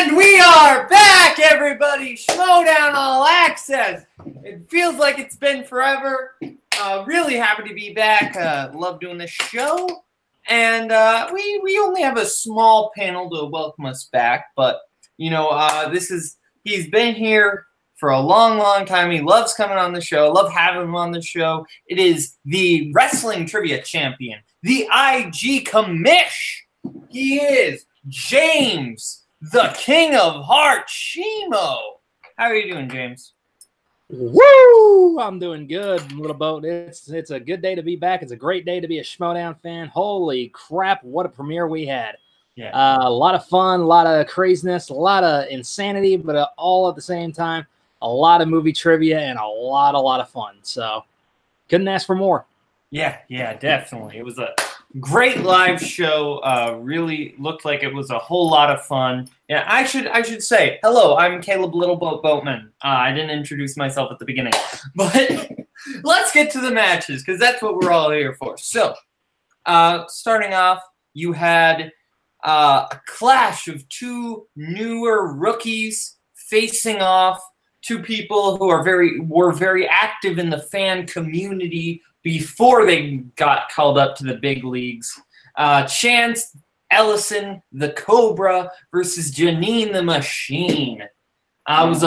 And we are back, everybody! Schmoedown All Access! It feels like it's been forever. Really happy to be back. Love doing this show. And we only have a small panel to welcome us back. But, you know, he's been here for a long, long time. He loves coming on the show. Love having him on the show. It is the wrestling trivia champion, the IG Commish. He is James, the King of Hearts, Schmo. How are you doing, James? Woo! I'm doing good, little boat. It's a good day to be back. It's a great day to be a Schmoedown fan. Holy crap, what a premiere we had. Yeah. A lot of fun, a lot of craziness, a lot of insanity, but all at the same time. A lot of movie trivia and a lot of fun. So couldn't ask for more. Yeah, definitely. It was a great live show. Really looked like it was a whole lot of fun. Yeah, I should say hello. I'm Caleb Littleboat Boatman. I didn't introduce myself at the beginning, but let's get to the matches because that's what we're all here for. So, starting off, you had a clash of two newer rookies facing off. Two people who were very active in the fan community before they got called up to the big leagues. Chance Ellison, the Cobra, versus Janine the Machine. It was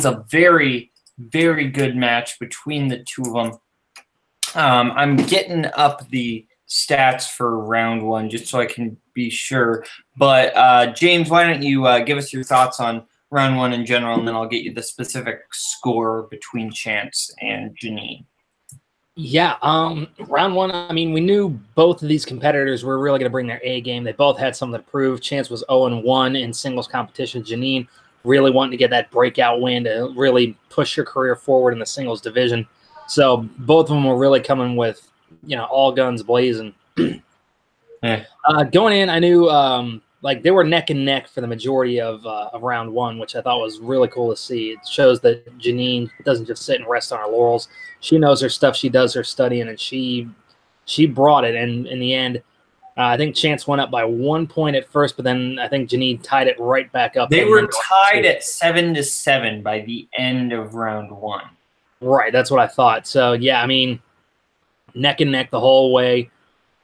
a very, very good match between the two of them. I'm getting up the stats for round one just so I can be sure. But James, why don't you give us your thoughts on round one in general, and then I'll get you the specific score between Chance and Janine. Yeah, round one, I mean, we knew both of these competitors were really going to bring their A game. They both had something to prove. Chance was 0-1 in singles competition. Janine really wanting to get that breakout win to really push her career forward in the singles division. So both of them were really coming with, you know, all guns blazing. Yeah. Going in, I knew like they were neck and neck for the majority of round one, which I thought was really cool to see. It shows that Janine doesn't just sit and rest on her laurels. She knows her stuff. She does her studying, and she brought it. And in the end, I think Chance went up by 1 point at first, but then I think Janine tied it right back up. They were tied at 7-7 by the end of round one. Right, that's what I thought. So, yeah, I mean, neck and neck the whole way,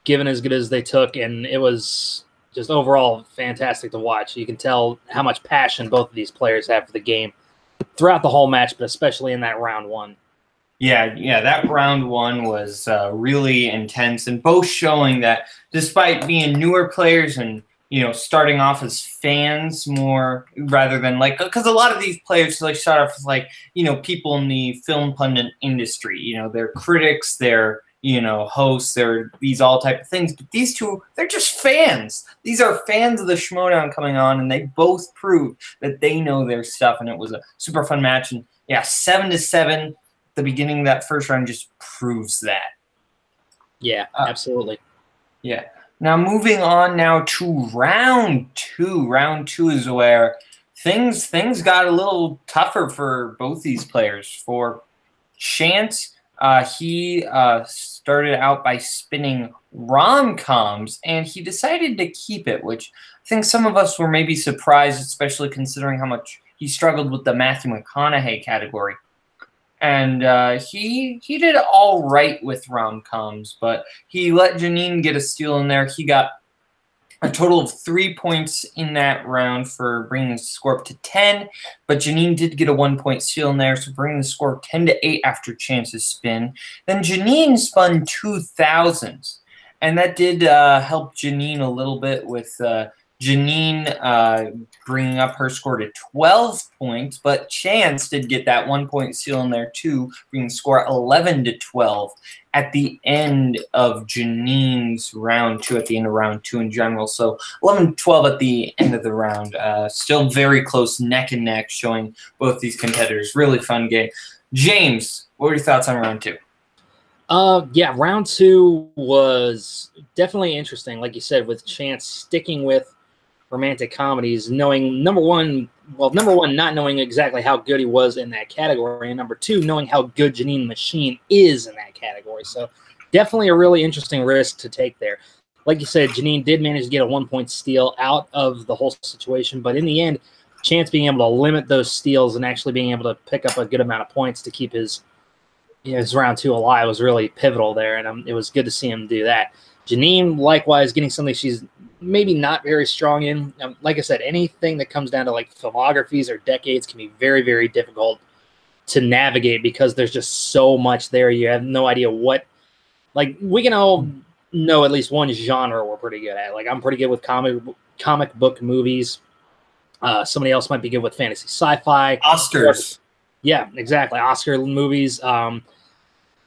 given as good as they took, and it was just overall fantastic to watch. You can tell how much passion both of these players have for the game throughout the whole match, but especially in that round one. Yeah, that round one was really intense, and both showing that despite being newer players and, you know, starting off as fans more rather than like, because a lot of these players like start off as like, you know, people in the film pundit industry, you know, they're critics, they're, you know, hosts, they're these all type of things. But these two, they're just fans. These are fans of the Schmoedown coming on, and they both proved that they know their stuff, and it was a super fun match. And yeah, 7-7. The beginning of that first round just proves that. Yeah, absolutely. Yeah. Now moving on now to round two. Round two is where things got a little tougher for both these players. For Chance, he started out by spinning rom-coms, and he decided to keep it, which I think some of us were maybe surprised, especially considering how much he struggled with the Matthew McConaughey category. And he did all right with rom-coms, but he let Janine get a steal in there. He got a total of 3 points in that round for bringing the score up to 10, but Janine did get a 1 point steal in there, so bringing the score 10-8 after Chance's spin. Then Janine spun 2000s, and that did help Janine a little bit with Janine bringing up her score to 12 points, but Chance did get that 1 point steal in there too, bringing the score 11-12 at the end of Janine's round two, at the end of round two in general. So 11-12 at the end of the round. Still very close, neck and neck, showing both these competitors. Really fun game. James, what were your thoughts on round two? Yeah, round two was definitely interesting, like you said, with Chance sticking with romantic comedies, knowing number one, not knowing exactly how good he was in that category, and number two, knowing how good Janine Machine is in that category. So definitely a really interesting risk to take there. Like you said, Janine did manage to get a 1 point steal out of the whole situation, but in the end, Chance being able to limit those steals and actually being able to pick up a good amount of points to keep his round 2 alive was really pivotal there, and it was good to see him do that. Janine, likewise, getting something she's maybe not very strong in. Like I said, anything that comes down to like filmographies or decades can be very, very difficult to navigate because there's just so much there. You have no idea what. Like, we can all know at least one genre we're pretty good at. Like, I'm pretty good with comic book movies. Somebody else might be good with fantasy sci-fi. Oscars. Yeah, exactly. Oscar movies.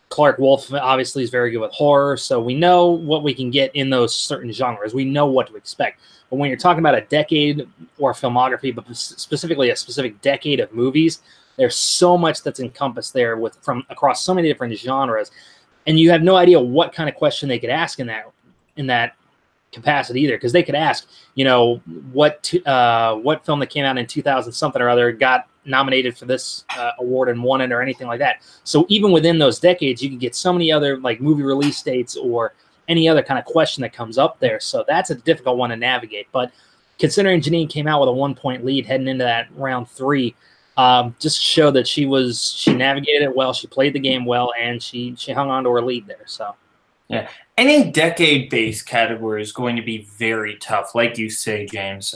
Clark Wolf obviously is very good with horror, so we know what we can get in those certain genres. We know what to expect. But when you're talking about a decade or filmography, but specifically a specific decade of movies, there's so much that's encompassed there from across so many different genres, and you have no idea what kind of question they could ask in that capacity either, because they could ask, what film that came out in 2000 something or other got nominated for this award and won it or anything like that. So even within those decades, you can get so many other like movie release dates or any other kind of question that comes up there. So that's a difficult one to navigate. But considering Janine came out with a 1-point lead heading into that round 3, just showed that she navigated it well, she played the game well, and she hung on to her lead there. So yeah, any decade-based category is going to be very tough, like you say, James.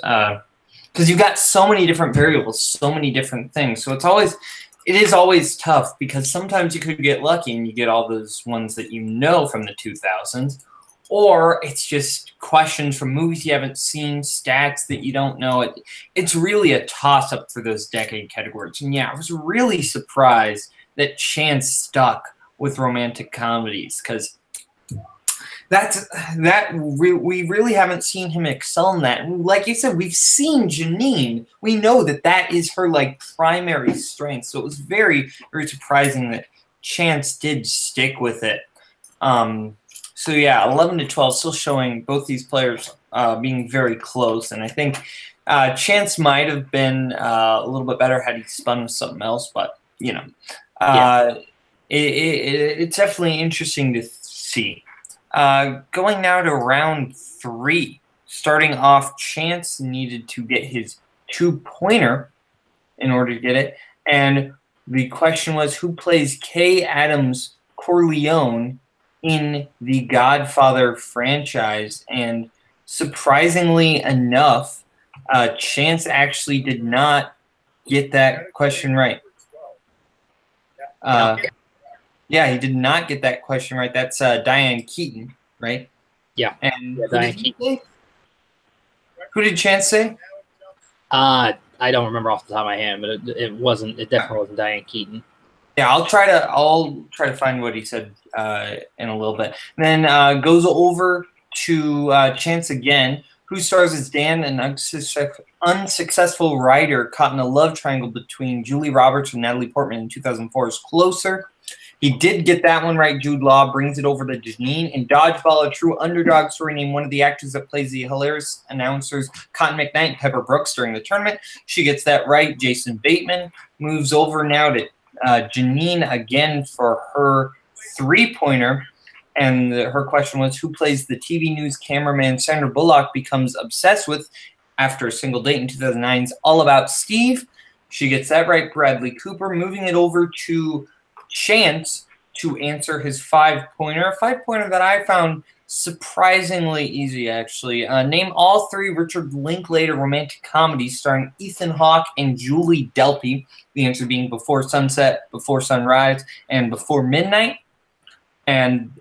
Because you've got so many different variables, so many different things. So it is always tough because sometimes you could get lucky and you get all those ones that you know from the 2000s, or it's just questions from movies you haven't seen, stats that you don't know. It's really a toss-up for those decade categories. And yeah, I was really surprised that Chance stuck with romantic comedies because we really haven't seen him excel in that. And like you said, we've seen Janine. We know that is her like primary strength. So it was very, very surprising that Chance did stick with it. So yeah, 11-12, still showing both these players being very close. And I think Chance might have been a little bit better had he spun with something else. But it's definitely interesting to see. Going now to round 3, starting off, Chance needed to get his 2-pointer in order to get it. And the question was, who plays Kay Adams Corleone in the Godfather franchise? And surprisingly enough, Chance actually did not get that question right. Yeah, he did not get that question right. That's Diane Keaton, right? Yeah. And Diane Keaton. Who did Chance say? I don't remember off the top of my head, but it definitely wasn't Diane Keaton. Yeah, I'll try to find what he said in a little bit. And then goes over to Chance again, who stars as Dan, an unsuccessful writer caught in a love triangle between Julie Roberts and Natalie Portman in 2004's Closer. He did get that one right. Jude Law brings it over to Janine. In Dodgeball, a true underdog story, named one of the actors that plays the hilarious announcers Cotton McKnight and Pepper Brooks during the tournament. She gets that right. Jason Bateman moves over now to Janine again for her 3-pointer. And her question was, who plays the TV news cameraman Sandra Bullock becomes obsessed with after a single date in 2009's All About Steve? She gets that right. Bradley Cooper. Moving it over to Chance to answer his 5-pointer. A 5-pointer that I found surprisingly easy, actually. Name all 3 Richard Linklater romantic comedies starring Ethan Hawke and Julie Delpy. The answer being Before Sunset, Before Sunrise, and Before Midnight. And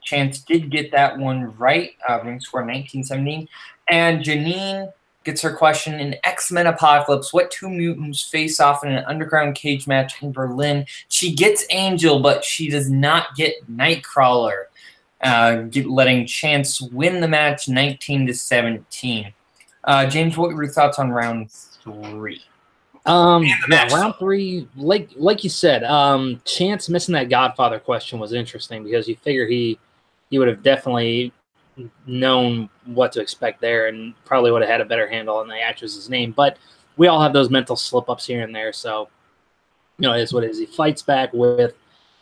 Chance did get that one right. Ring score 1917. And Janine gets her question. In X-Men Apocalypse, what 2 mutants face off in an underground cage match in Berlin? She gets Angel, but she does not get Nightcrawler, letting Chance win the match 19-17. James, what were your thoughts on round 3? Round 3, like you said, Chance missing that Godfather question was interesting because you figure he would have definitely known what to expect there and probably would have had a better handle on the actress's name. But we all have those mental slip-ups here and there, so it is what it is. He fights back with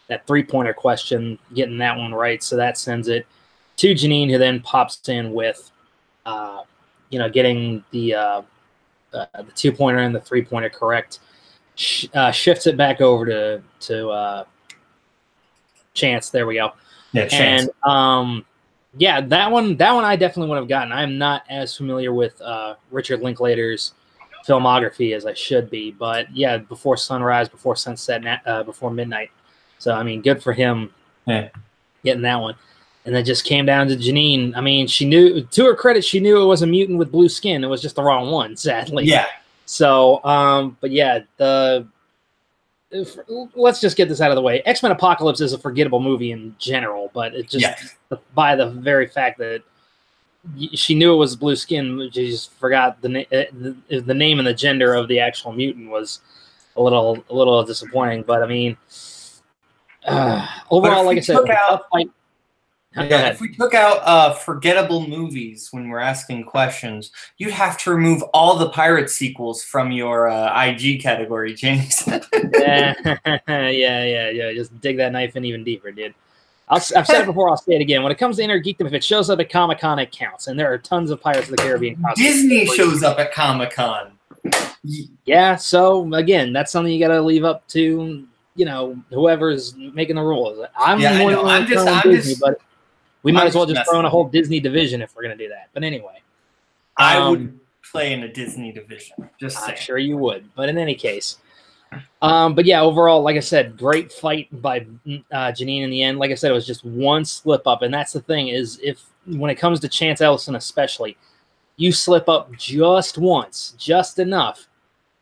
that 3-pointer question, getting that one right, so that sends it to Janine, who then pops in with, getting the the 2-pointer and the 3-pointer correct. Shifts it back over to Chance. There we go. Yeah, Chance. And yeah, that one I definitely would have gotten. I'm not as familiar with Richard Linklater's filmography as I should be, but yeah, Before Sunrise, Before Sunset, Before Midnight. So I mean, good for him getting that one. And then just came down to Janine. I mean, she knew, to her credit, she knew it was a mutant with blue skin. It was just the wrong one, sadly. Yeah. So, but yeah, let's just get this out of the way. X-Men Apocalypse is a forgettable movie in general, but it just by the very fact that she knew it was blue skin, she just forgot the name and the gender of the actual mutant was a little disappointing. But I mean, overall, like I said, if we took out forgettable movies when we're asking questions, you'd have to remove all the pirate sequels from your IG category, James. yeah. Just dig that knife in even deeper, dude. I've said it before, I'll say it again. When it comes to Inner Geekdom, if it shows up at Comic-Con, it counts. And there are tons of Pirates of the Caribbean costumes. Disney shows up at Comic-Con. Yeah, so, again, that's something you got to leave up to, whoever's making the rules. I'm just Disney, but we might as well just throw in a whole Disney division if we're going to do that. But anyway. I would play in a Disney division. Just saying. I'm sure you would. But in any case. But yeah, overall, like I said, great fight by Janine in the end. Like I said, it was just one slip up. And that's the thing is when it comes to Chance Ellison especially, you slip up just once, just enough,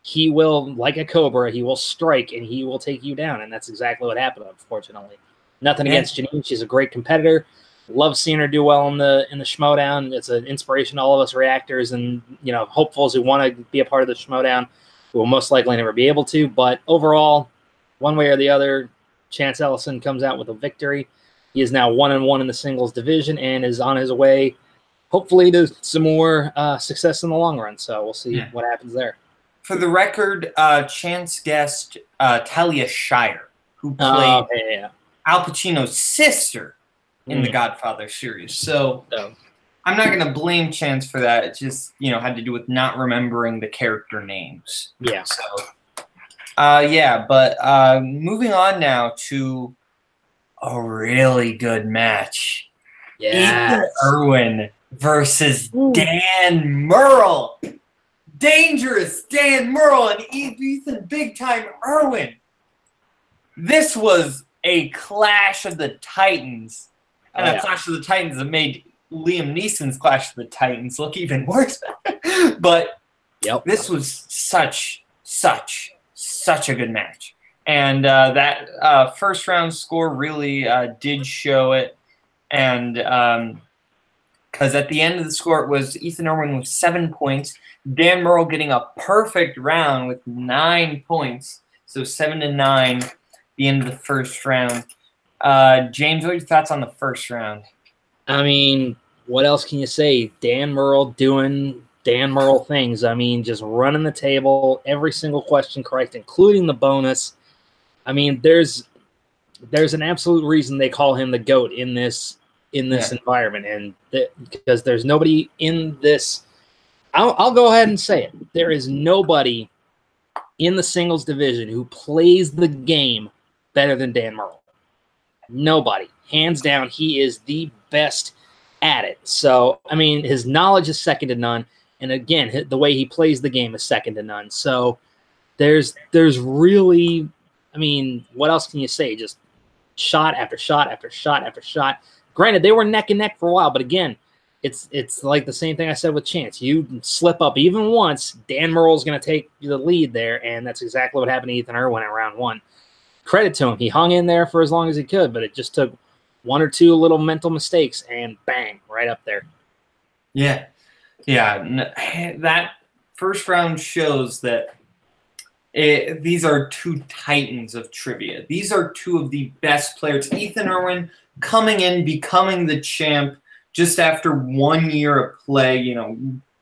he will, like a cobra, he will strike and he will take you down. And that's exactly what happened, unfortunately. Nothing against Janine. She's a great competitor. Love seeing her do well in the Schmoedown. It's an inspiration to all of us reactors and hopefuls who want to be a part of the Schmoedown, who will most likely never be able to. But overall, one way or the other, Chance Ellison comes out with a victory. He is now 1-1 in the singles division and is on his way, hopefully, to some more success in the long run. So we'll see what happens there. For the record, Chance guest Talia Shire, who played Al Pacino's sister in the Godfather series. So I'm not going to blame Chance for that. It just, had to do with not remembering the character names. Yeah. So, but moving on now to a really good match. Yeah. Ethan Irwin versus Dan Murrell. Dangerous Dan Murrell and Ethan Big Time Irwin. This was a clash of the Titans. And a Clash of the Titans that made Liam Neeson's Clash of the Titans look even worse. But this was such a good match. And that first round score really did show it. And because at the end of the score, it was Ethan Irwin with 7 points, Dan Murrell getting a perfect round with 9 points. So 7-9 the end of the first round. James, what are your thoughts on the first round? I mean, what else can you say? Dan Murrell doing Dan Murrell things. I mean, just running the table, every single question correct, including the bonus. I mean, there's an absolute reason they call him the GOAT in this environment, and because there's nobody in this. I'll go ahead and say it. There is nobody in the singles division who plays the game better than Dan Murrell. Nobody. Hands down, he is the best at it. So, I mean, his knowledge is second to none. And again, the way he plays the game is second to none. So there's really, I mean, what else can you say? Just shot after shot after shot after shot. Granted, they were neck and neck for a while, but again, it's like the same thing I said with Chance. You slip up even once, Dan Murrell's going to take the lead there, and that's exactly what happened to Ethan Irwin in round one. Credit to him. He hung in there for as long as he could, but it just took one or two little mental mistakes, and bang, right up there. Yeah. That first round shows that these are two titans of trivia. These are two of the best players. Ethan Irwin coming in, becoming the champ just after 1 year of play,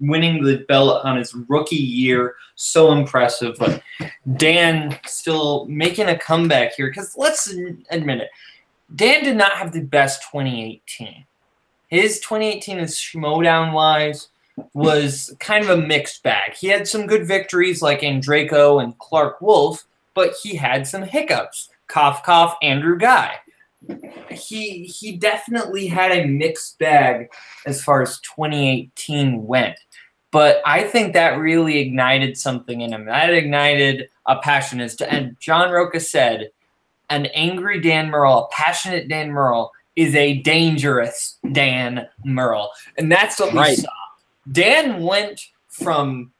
winning the belt on his rookie year. So impressive. But Dan still making a comeback here, because let's admit it, Dan did not have the best 2018. His 2018 is Schmoedown-wise was kind of a mixed bag. He had some good victories like Andraco and Clark Wolf, but he had some hiccups. Cough, cough, Andrew Guy. He definitely had a mixed bag as far as 2018 went. But I think that really ignited something in him. That ignited a passion. And John Roca said, an angry Dan Murrell, a passionate Dan Murrell, is a dangerous Dan Murrell. And that's what we saw. Dan went from,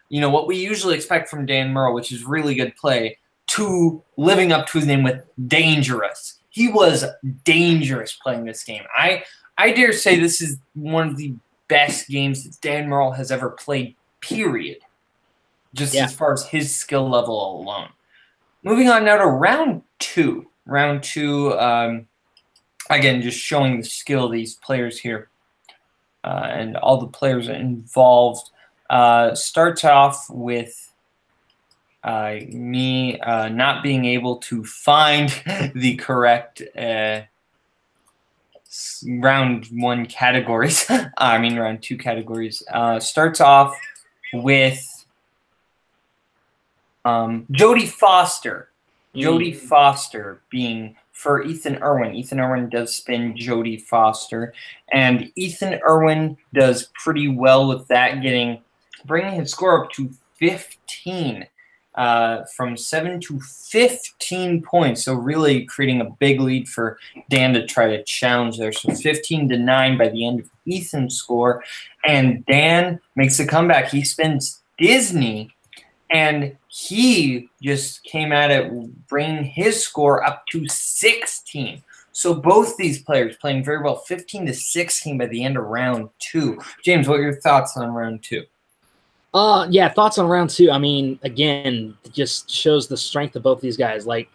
what we usually expect from Dan Murrell, which is really good play, to living up to his name with dangerous. He was dangerous playing this game. I dare say this is one of the best games that Dan Murrell has ever played, period. Just as far as his skill level alone. Moving on now to round two. Round two, again, just showing the skill of these players here and all the players involved. Starts off with me not being able to find the correct round one categories. Round two categories. Starts off with Jodie Foster. Jodie Foster being for Ethan Irwin. Ethan Irwin does spin Jodie Foster, and Ethan Irwin does pretty well with that, bringing his score up to 15. From 7 to 15 points, so really creating a big lead for Dan to try to challenge there. So 15-9 by the end of Ethan's score, and Dan makes a comeback. He spins Disney, and he just came at it, bringing his score up to 16. So both these players playing very well, 15-16 by the end of round two. James, what are your thoughts on round two? Yeah, thoughts on round two. Again, it just shows the strength of both these guys. Like,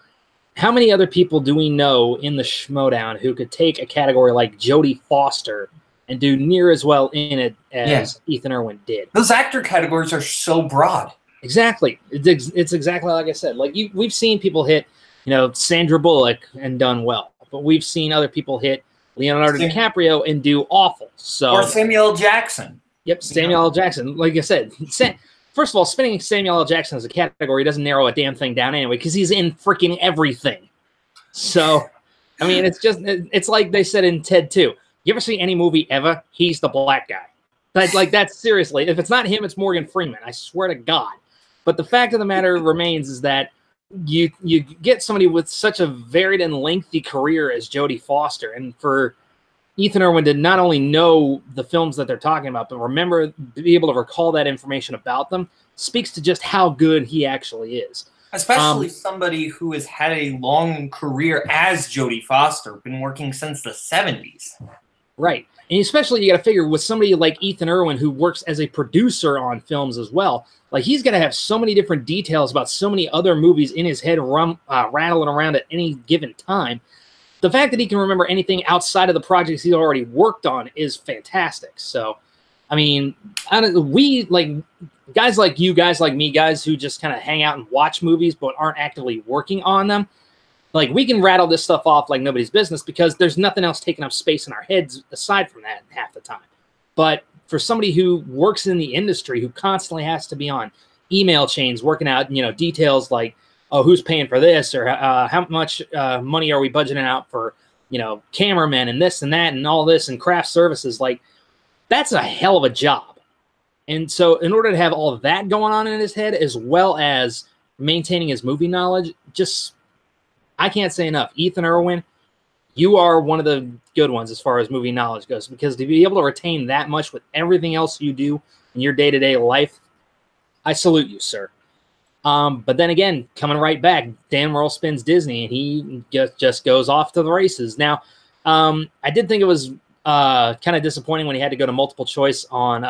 how many other people do we know in the Schmoedown who could take a category like Jodie Foster and do near as well in it as Ethan Irwin did? Those actor categories are so broad. Exactly. It's exactly like I said. Like, we've seen people hit, Sandra Bullock and done well, but we've seen other people hit Leonardo DiCaprio and do awful. Or Samuel L. Jackson. Yep, Samuel L. Jackson. Like I said, first of all, spinning Samuel L. Jackson as a category doesn't narrow a damn thing down anyway, because he's in freaking everything. So, it's like they said in Ted 2. You ever see any movie ever? He's the black guy. That's seriously. If it's not him, it's Morgan Freeman. I swear to God. But the fact of the matter remains is that you get somebody with such a varied and lengthy career as Jodie Foster, and for Ethan Irwin did not only know the films that they're talking about, but be able to recall that information about them, speaks to just how good he actually is. Especially somebody who has had a long career as Jodie Foster, been working since the 70s. Right. And especially you got to figure with somebody like Ethan Irwin, who works as a producer on films as well, like he's got to have so many different details about so many other movies in his head rattling around at any given time. The fact that he can remember anything outside of the projects he's already worked on is fantastic. So, we like guys like you, guys like me, guys who just kind of hang out and watch movies but aren't actively working on them. Like, we can rattle this stuff off like nobody's business because there's nothing else taking up space in our heads aside from that half the time. But for somebody who works in the industry, who constantly has to be on email chains, working out, details like, oh, who's paying for this, or how much money are we budgeting out for, cameramen and this and that and all this and craft services, like, that's a hell of a job. And so in order to have all of that going on in his head, as well as maintaining his movie knowledge, I can't say enough. Ethan Irwin, you are one of the good ones as far as movie knowledge goes, because to be able to retain that much with everything else you do in your day-to-day life, I salute you, sir. But then again, coming right back, Dan Murrell spins Disney, and he just goes off to the races. Now, I did think it was kind of disappointing when he had to go to multiple choice on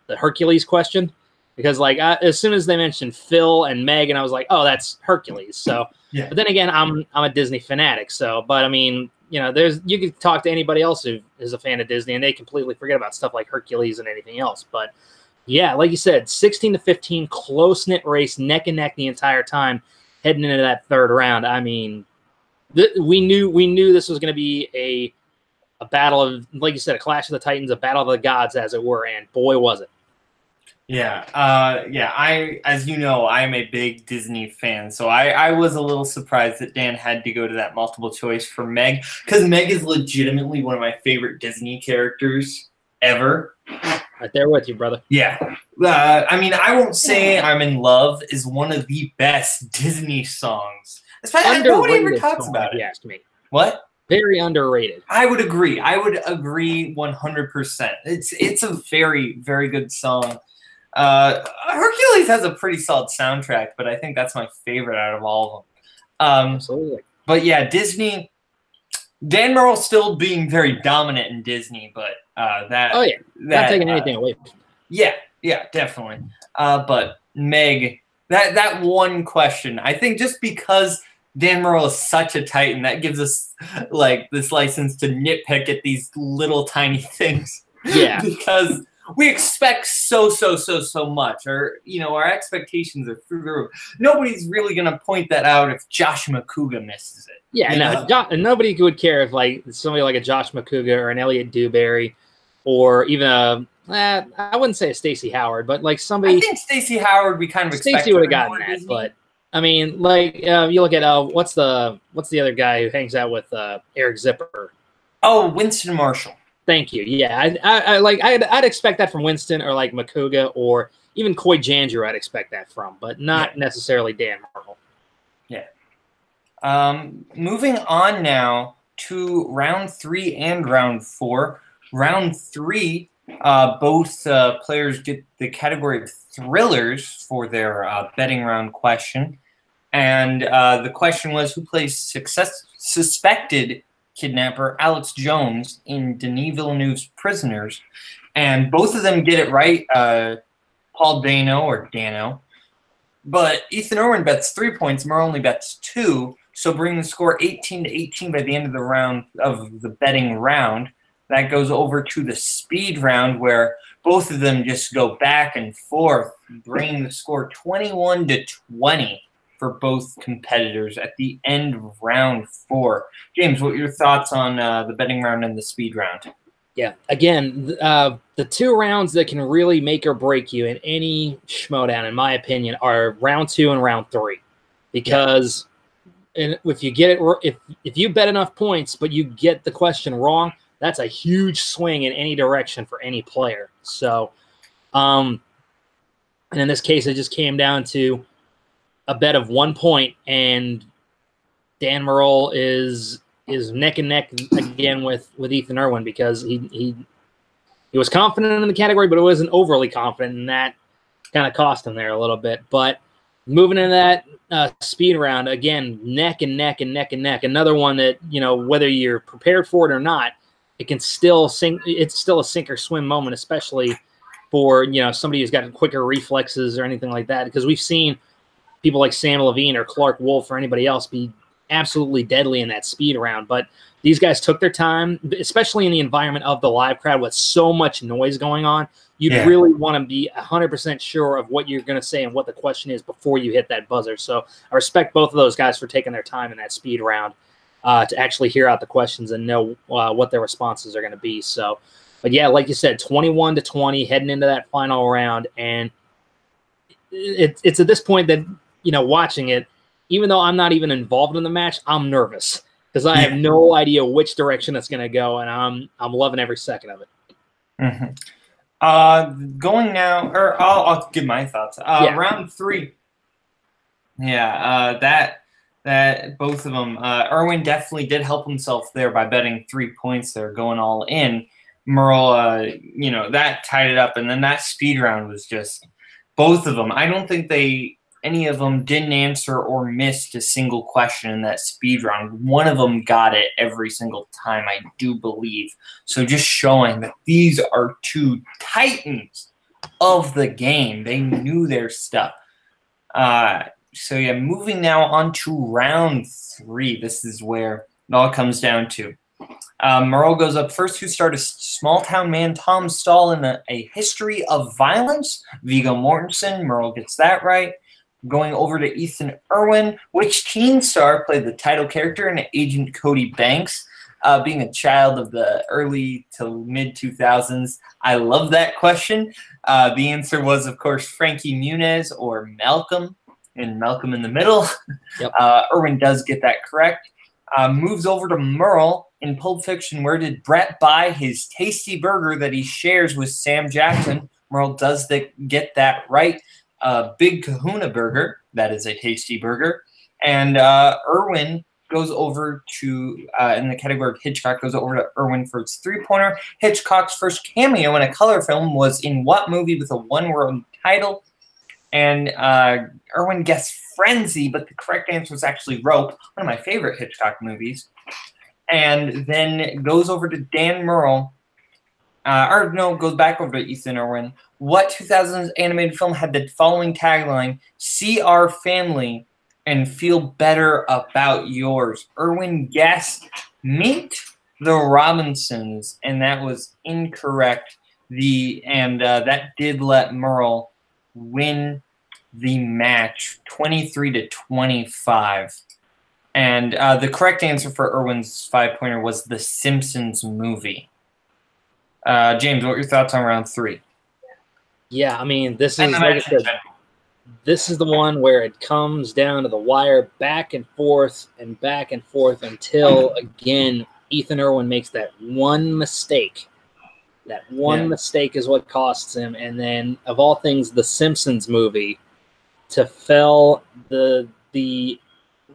the Hercules question, because as soon as they mentioned Phil and Meg, and I was like, oh, that's Hercules. So, yeah. But then again, I'm a Disney fanatic. So, but you could talk to anybody else who is a fan of Disney, and they completely forget about stuff like Hercules and anything else. But yeah, like you said, 16-15, close-knit race, neck and neck the entire time, heading into that third round. We knew this was going to be a battle of, like you said, a clash of the titans, a battle of the gods, as it were, and boy was it. Yeah, as you know, I'm a big Disney fan, so I was a little surprised that Dan had to go to that multiple choice for Meg, because Meg is legitimately one of my favorite Disney characters ever. Right there with you, brother. Yeah. I mean, I won't say I'm in love is one of the best Disney songs. Especially, nobody ever talks about it. You asked me. What? Very underrated. I would agree. I would agree 100%. It's a very, very good song. Hercules has a pretty solid soundtrack, but I think that's my favorite out of all of them. Absolutely. But yeah, Disney. Dan Murrell still being very dominant in Disney, but that. Oh yeah, not taking anything away. Yeah, definitely. But Meg, that one question, I think just because Dan Murrell is such a titan, that gives us like this license to nitpick at these little tiny things. Yeah, because we expect so much, or our expectations are through the roof. Nobody's really gonna point that out if Josh McCouga misses it. Yeah, no, nobody would care if like somebody like a Josh McCouga or an Elliot Dewberry, or even I wouldn't say a Stacey Howard, but like somebody. I think Stacey Howard, we kind of Stacey would have gotten that, Disney. But I mean, like you look at what's the other guy who hangs out with Eric Zipper? Oh, Winston Marshall. Thank you. Yeah, I'd expect that from Winston or like McCouga or even Coy Jandreau. I'd expect that from, but not necessarily Dan Murrell. Yeah. Moving on now to round 3 and round 4. Round 3, both players get the category of thrillers for their betting round question, and the question was, who plays suspected kidnapper Alex Jones in Denis Villeneuve's Prisoners? And both of them get it right. Paul Dano, but Ethan Irwin bets 3 points. Murr only bets 2, so bringing the score 18-18 by the end of the round of the betting round. That goes over to the speed round, where both of them just go back and forth, bringing the score 21-20 for both competitors at the end of round 4. James, what are your thoughts on the betting round and the speed round? Yeah, again, the 2 rounds that can really make or break you in any Schmoedown, in my opinion, are round 2 and round 3, because if you get it, if you bet enough points but you get the question wrong, that's a huge swing in any direction for any player. So, and in this case, it just came down to a bet of 1 point, and Dan Murrell is neck and neck again with Ethan Irwin, because he was confident in the category, but it wasn't overly confident, and that kind of cost him there a little bit. But moving into that speed round, again, neck and neck and neck and neck. Another one that, whether you're prepared for it or not, it can still it's still a sink or swim moment, especially for somebody who's got quicker reflexes or anything like that, because we've seen people like Sam Levine or Clark Wolf or anybody else be absolutely deadly in that speed round. But these guys took their time, especially in the environment of the live crowd with so much noise going on. You'd really want to be 100% sure of what you're going to say and what the question is before you hit that buzzer. So I respect both of those guys for taking their time in that speed round to actually hear out the questions and know what their responses are going to be. So, but yeah, like you said, 21-20 heading into that final round. And it's at this point that, watching it, even though I'm not even involved in the match, I'm nervous because I have no idea which direction it's going to go, and I'm loving every second of it. Mm-hmm. Going now, or I'll give my thoughts. Round 3. That both of them. Irwin definitely did help himself there by betting 3 points there, going all in. Murrell, that tied it up, and then that speed round was just both of them. I don't think any of them didn't answer or missed a single question in that speed round. One of them got it every single time, I do believe. So just showing that these are 2 titans of the game. They knew their stuff. So yeah, moving now on to round 3. This is where it all comes down to. Murrell goes up first. Who starred as small-town man Tom Stahl in a History of Violence? Viggo Mortensen. Murrell gets that right. Going over to Ethan Irwin. Which teen star played the title character in Agent Cody Banks? being a child of the early to mid 2000s, I love that question. The answer was, of course, Frankie Muniz or Malcolm, and Malcolm in the Middle. Yep. Irwin does get that correct. Moves over to Merle in Pulp Fiction. Where did Brett buy his tasty burger that he shares with Sam Jackson? Merle does get that right. Big Kahuna Burger. That is a tasty burger. And Irwin goes over to, in the category of Hitchcock, goes over to Irwin for its three-pointer. Hitchcock's first cameo in a color film was in what movie with a one-word title? And Irwin guessed Frenzy, but the correct answer was actually Rope, one of my favorite Hitchcock movies. And then goes over to Dan Merle. Goes back over to Ethan Irwin. What 2000s animated film had the following tagline, "See our family and feel better about yours"? Irwin guessed Meet the Robinsons, and that was incorrect. That did let Merle win the match 23-25. And the correct answer for Irwin's 5-pointer was The Simpsons movie. James, what are your thoughts on round 3? Yeah, I mean, this is, like I said, this is the one where it comes down to the wire, back and forth until, again, Ethan Irwin makes that one mistake. That one mistake is what costs him. And then, of all things, The Simpsons movie, to fell the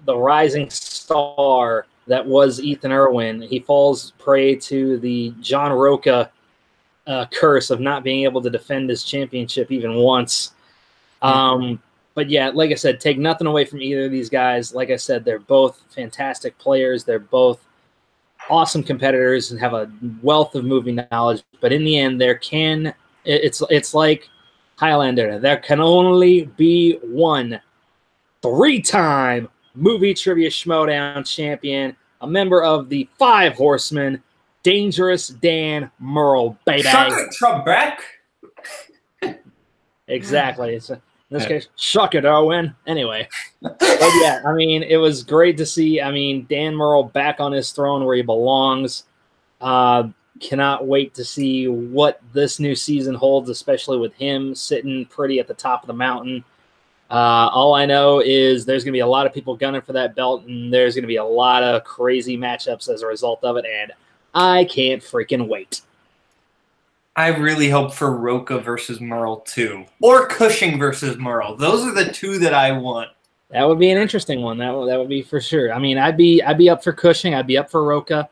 rising star that was Ethan Irwin, he falls prey to the John Roca curse of not being able to defend his championship even once. But yeah, like I said, take nothing away from either of these guys. Like I said, they're both fantastic players. They're both awesome competitors and have a wealth of movie knowledge. But in the end, it's like Highlander. There can only be one 3-time movie trivia Schmoedown champion, a member of the 5 Horsemen, Dangerous Dan Merle, baby. Suck it, Trebek. Exactly. In this case, suck it, Owen. Anyway. But yeah, I mean, it was great to see, Dan Merle back on his throne where he belongs. Cannot wait to see what this new season holds, especially with him sitting pretty at the top of the mountain. All I know is there's going to be a lot of people gunning for that belt, and there's going to be a lot of crazy matchups as a result of it, and I can't freaking wait. I really hope for Roca versus Merle, too. Or Cushing versus Merle. Those are the two that I want. That would be an interesting one. That would be for sure. I mean, I'd be up for Cushing. I'd be up for Roca.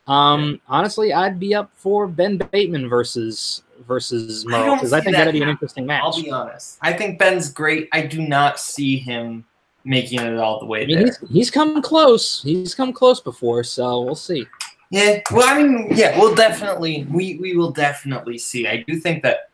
Honestly, I'd be up for Ben Bateman versus Merle, because I think that'd be an interesting match. I'll be honest. I think Ben's great. I do not see him making it all the way there. He's come close. He's come close before, so we'll see. Yeah, well, we'll definitely we will definitely see. I do think that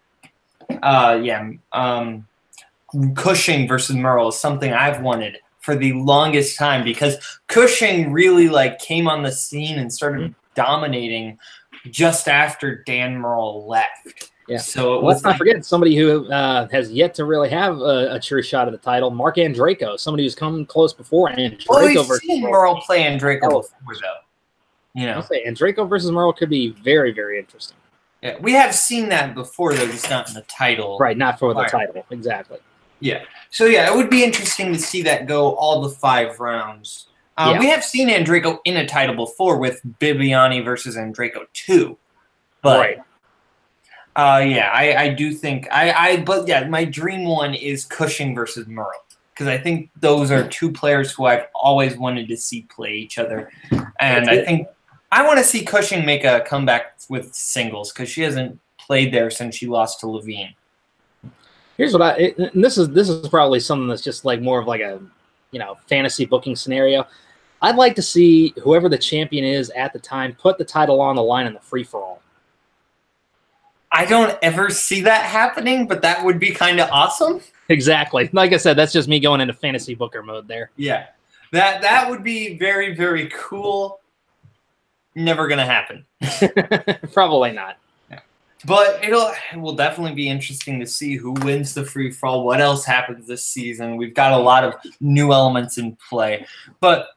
Cushing versus Merle is something I've wanted for the longest time, because Cushing really came on the scene and started dominating just after Dan Merle left. Yeah. So let's not forget somebody who has yet to really have a true shot at the title, Mark Andreyko, somebody who's come close before. We've seen Merle play Andreyko before, though. I'll say Andreyko versus Merle could be very, very interesting. Yeah, we have seen that before, though, just not in the title. Right, not for the title, exactly. Yeah. So, yeah, it would be interesting to see that go all the 5 rounds. We have seen Andreyko in a title before with Bibiani versus Andreyko 2. But, I do think my dream one is Cushing versus Merle, because I think those are 2 players who I've always wanted to see play each other. And I think I want to see Cushing make a comeback with singles, because she hasn't played there since she lost to Levine. Here's what this is probably something that's just more of a fantasy booking scenario. I'd like to see whoever the champion is at the time put the title on the line in the free-for-all. I don't ever see that happening, but that would be kind of awesome. Exactly. Like I said, that's just me going into fantasy booker mode there. Yeah. That would be very, very cool. Never going to happen. Probably not. Yeah. But it will definitely be interesting to see who wins the free-for-all, what else happens this season. We've got a lot of new elements in play. But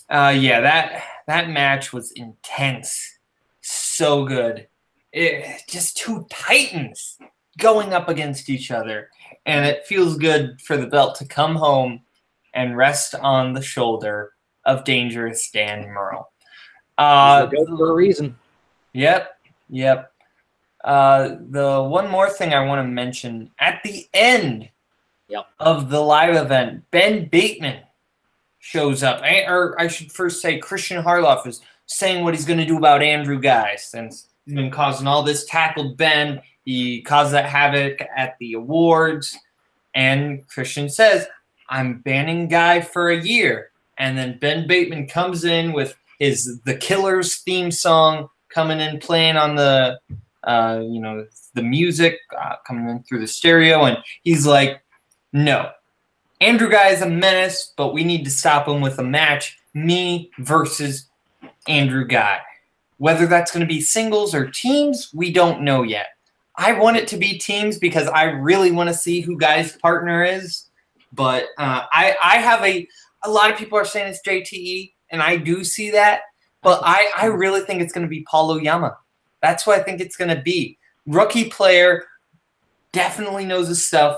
Yeah, that match was intense. So good. Just two titans going up against each other. And it feels good for the belt to come home and rest on the shoulder of Dangerous Dan Murrell. He's the goat for a reason. Yep, yep. The one more thing I want to mention, at the end of the live event, Ben Bateman shows up. Or I should first say Christian Harloff is saying what he's going to do about Andrew Guy, since he's been causing all this, tackled Ben. He caused that havoc at the awards. And Christian says, I'm banning Guy for a year. And then Ben Bateman comes in with the Killers theme song coming in, playing on the the music coming in through the stereo, and he's like, no, Andrew Guy is a menace, but we need to stop him with a match, me versus Andrew Guy. Whether that's going to be singles or teams, we don't know yet. I want it to be teams because I really want to see who Guy's partner is, but I have a lot of people are saying it's JTE, and I do see that, but I really think it's going to be Paul Oyama. That's what I think it's going to be. Rookie player, definitely knows his stuff.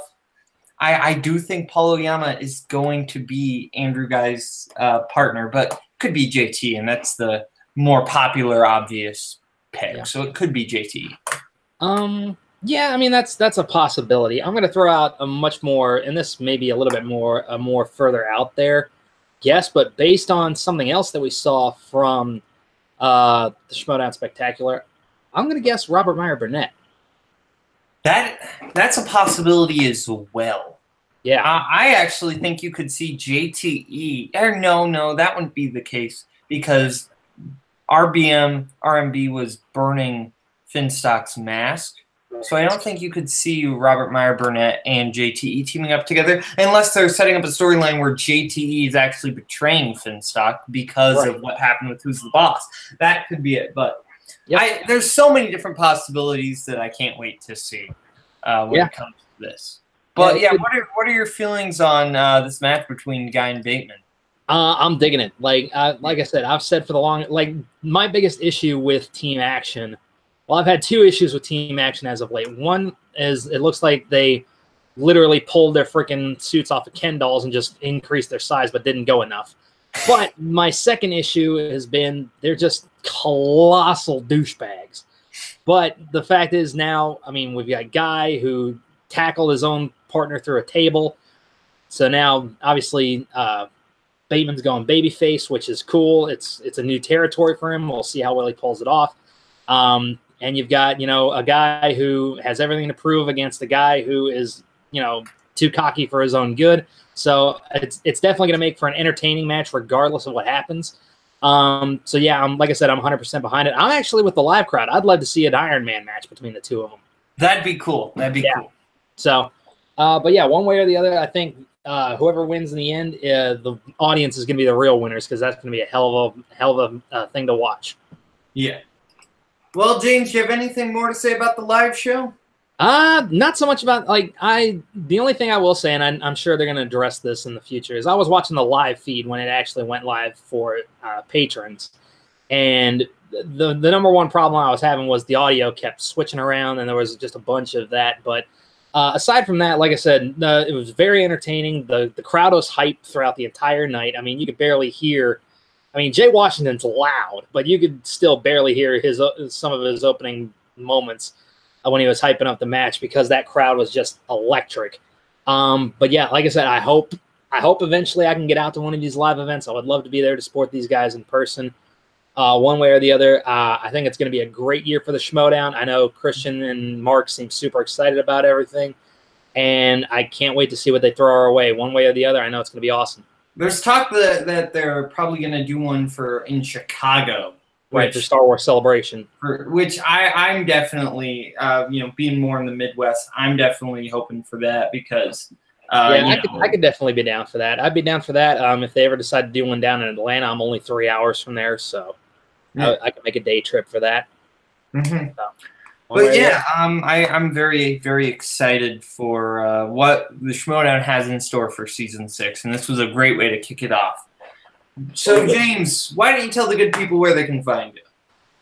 I do think Paul Oyama is going to be Andrew Guy's partner, but could be JT, and that's the more popular, obvious pick. Yeah. So it could be JT. Yeah, I mean that's a possibility. I'm going to throw out a much more, and this may be a little bit more further out there guess, but based on something else that we saw from the Schmoedown Spectacular, I'm going to guess Robert Meyer Burnett. That's a possibility as well. Yeah. I actually think you could see JTE. Or no, that wouldn't be the case because RMB was burning Finstock's mask. So I don't think you could see Robert Meyer Burnett and JTE teaming up together unless they're setting up a storyline where JTE is actually betraying Finstock because of what happened with Who's the Boss. That could be it. But there's so many different possibilities that I can't wait to see when it comes to this. But what are your feelings on this match between Guy and Bateman? I'm digging it. Like I said, I've said for the long my biggest issue with Team Action. Well, I've had two issues with Team Action as of late. One is it looks like they literally pulled their freaking suits off of Ken dolls and just increased their size, but didn't go enough. But my second issue has been they're just colossal douchebags. But the fact is now, I mean, we've got Guy who tackled his own partner through a table. So now, obviously, Bateman's going babyface, which is cool. It's a new territory for him. We'll see how well he pulls it off. And you've got, a guy who has everything to prove against a guy who is, too cocky for his own good. So it's definitely going to make for an entertaining match regardless of what happens. So yeah, like I said, I'm 100% behind it. I'm actually with the live crowd. I'd love to see an Iron Man match between the two of them. That'd be cool. Cool. So, but yeah, one way or the other, I think whoever wins in the end, the audience is going to be the real winners because that's going to be a hell of a thing to watch. Yeah. Well, James, do you have anything more to say about the live show? Not so much about the only thing I will say, and I'm sure they're going to address this in the future, is I was watching the live feed when it actually went live for patrons, and the number one problem I was having was the audio kept switching around, and there was just a bunch of that. But aside from that, like I said, it was very entertaining. The crowd was hyped throughout the entire night. I mean, you could barely hear. I mean, Jay Washington's loud, but you could still barely hear some of his opening moments when he was hyping up the match because that crowd was just electric. But yeah, like I said, I hope eventually I can get out to one of these live events. I would love to be there to support these guys in person, one way or the other. I think it's going to be a great year for the Schmoedown. I know Christian and Mark seem super excited about everything, and I can't wait to see what they throw our way, one way or the other. I know it's going to be awesome. There's talk that they're probably going to do one in Chicago. Right, for Star Wars Celebration. Which I'm definitely, being more in the Midwest, I'm definitely hoping for that because... I could definitely be down for that. I'd be down for that. If they ever decide to do one down in Atlanta, I'm only 3 hours from there, so I could make a day trip for that. Mm-hmm. So, but yeah, I'm very, very excited for what the Schmoedown has in store for Season 6, and this was a great way to kick it off. So, James, why don't you tell the good people where they can find you?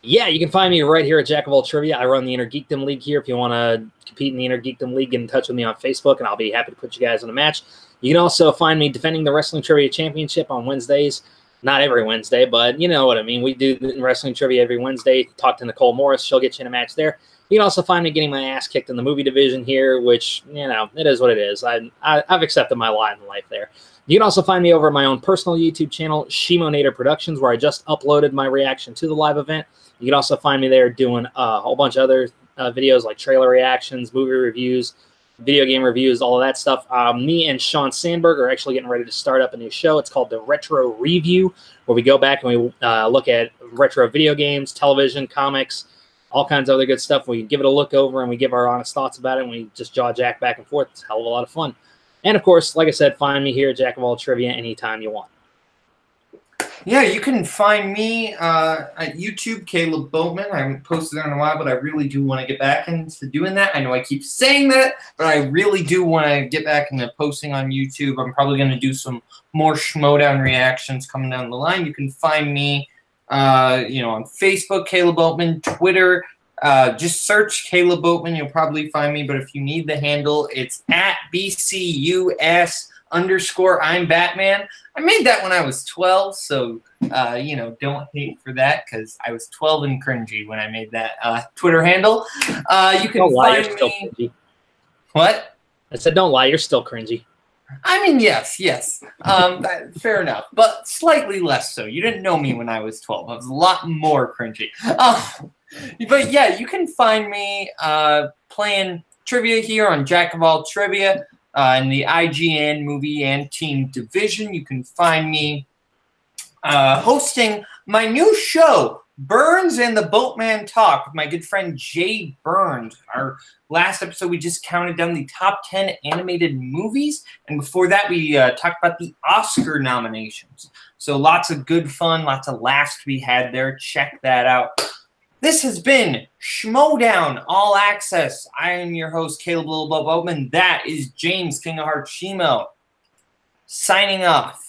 Yeah, you can find me right here at Jack of All Trivia. I run the Inner Geekdom League here. If you want to compete in the Inner Geekdom League, get in touch with me on Facebook, and I'll be happy to put you guys in a match. You can also find me defending the Wrestling Trivia Championship on Wednesdays. Not every Wednesday, but you know what I mean. We do the Wrestling Trivia every Wednesday. Talk to Nicole Morris. She'll get you in a match there. You can also find me getting my ass kicked in the movie division here, which, you know, it is what it is. I've accepted my lot in life there. You can also find me over at my own personal YouTube channel, Schmoedown Productions, where I just uploaded my reaction to the live event. You can also find me there doing a whole bunch of other videos like trailer reactions, movie reviews, video game reviews, all of that stuff. Me and Sean Sandberg are actually getting ready to start up a new show. It's called The Retro Review, where we go back and we look at retro video games, television, comics, all kinds of other good stuff. We give it a look over and we give our honest thoughts about it, and we just jaw jack back and forth. It's a hell of a lot of fun. And, of course, like I said, find me here at Jack of All Trivia anytime you want. Yeah, you can find me at YouTube, Caleb Boatman. I haven't posted there in a while, but I really do want to get back into doing that. I know I keep saying that, but I really do want to get back into posting on YouTube. I'm probably going to do some more Schmoedown reactions coming down the line. You can find me, on Facebook, Caleb Boatman, Twitter. Just search Caleb Boatman. You'll probably find me, but if you need the handle, it's at BCUS_I'm Batman. I made that when I was 12, so, don't hate for that, because I was 12 and cringy when I made that Twitter handle. You can find me... What? I said don't lie, you're still cringy. I mean, yes. Fair enough, but slightly less so. You didn't know me when I was 12. I was a lot more cringy. But yeah, you can find me playing trivia here on Jack of All Trivia in the IGN movie and team division. You can find me hosting my new show, Burns and the Boatman Talk, with my good friend Jay Burns. Our last episode, we just counted down the top 10 animated movies, and before that, we talked about the Oscar nominations. So lots of good fun, lots of laughs to be had there. Check that out. This has been Schmoedown All Access. I am your host, Caleb Little Boatman. That is James King of Hearts Shimo, signing off.